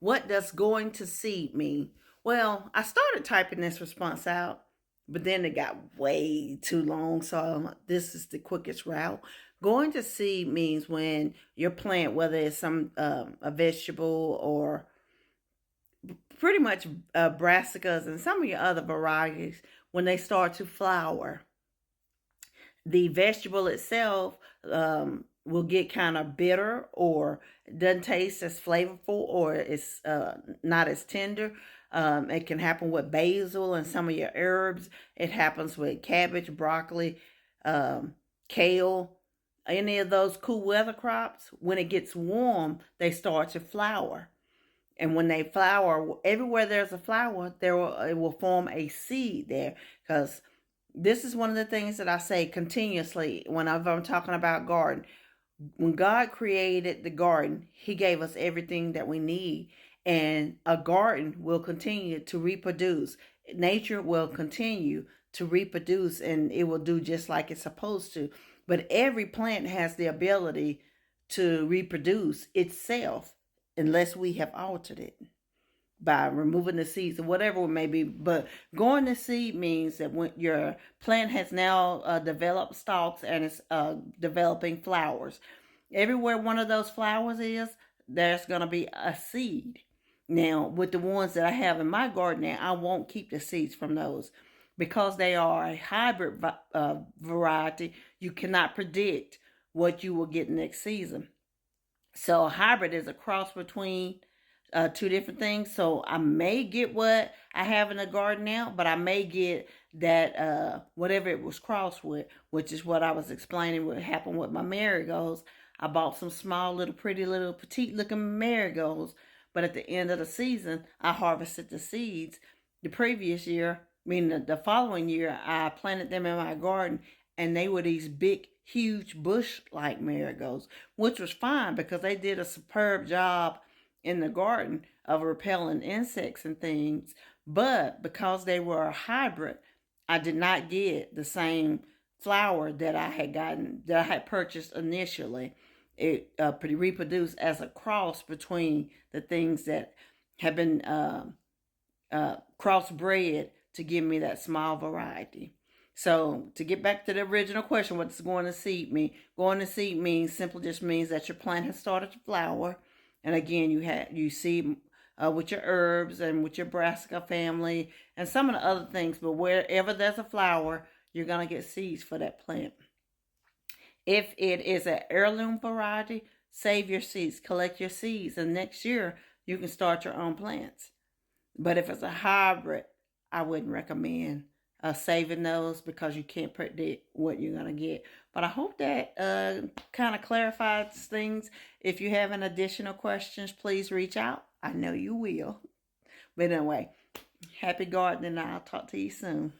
What does going to seed mean? Well, I started typing this response out, but then it got way too long, so this is the quickest route. Going to seed means when your plant, whether it's some a vegetable or pretty much brassicas and some of your other varieties, when they start to flower, the vegetable itself will get kind of bitter or doesn't taste as flavorful or it's not as tender. It can happen with basil and some of your herbs. It happens with cabbage, broccoli, kale, any of those cool weather crops. When it gets warm, they start to flower. And when they flower, everywhere there's a flower, it will form a seed there. Because this is one of the things that I say continuously whenever I'm talking about garden. When God created the garden, He gave us everything that we need. And a garden will continue to reproduce. Nature will continue to reproduce and it will do just like it's supposed to. But every plant has the ability to reproduce itself unless we have altered it by removing the seeds or whatever it may be. But going to seed means that when your plant has now developed stalks and it's developing flowers, everywhere one of those flowers is, there's going to be a seed. Now, with the ones that I have in my garden now, I won't keep the seeds from those because they are a hybrid variety. You cannot predict what you will get next season. So a hybrid is a cross between two different things. So I may get what I have in the garden now, but I may get that whatever it was crossed with, which is what I was explaining what happened with my marigolds. I bought some small little pretty little petite looking marigolds, but at the end of the season, I harvested the seeds. The previous year, meaning the following year, I planted them in my garden and they were these big, huge bush-like marigolds, which was fine because they did a superb job in the garden of repelling insects and things. But because they were a hybrid, I did not get the same flower that I had purchased initially. It reproduced as a cross between the things that have been crossbred to give me that small variety. So to get back to the original question, what does going to seed mean? Going to seed means simply just means that your plant has started to flower, and again you seed with your herbs and with your brassica family and some of the other things. But wherever there's a flower, you're gonna get seeds for that plant. If it is an heirloom variety, save your seeds, collect your seeds, and next year you can start your own plants. But if it's a hybrid, I wouldn't recommend saving those because you can't predict what you're going to get. But I hope that kind of clarifies things. If you have any additional questions, please reach out. I know you will. But anyway, happy gardening. I'll talk to you soon.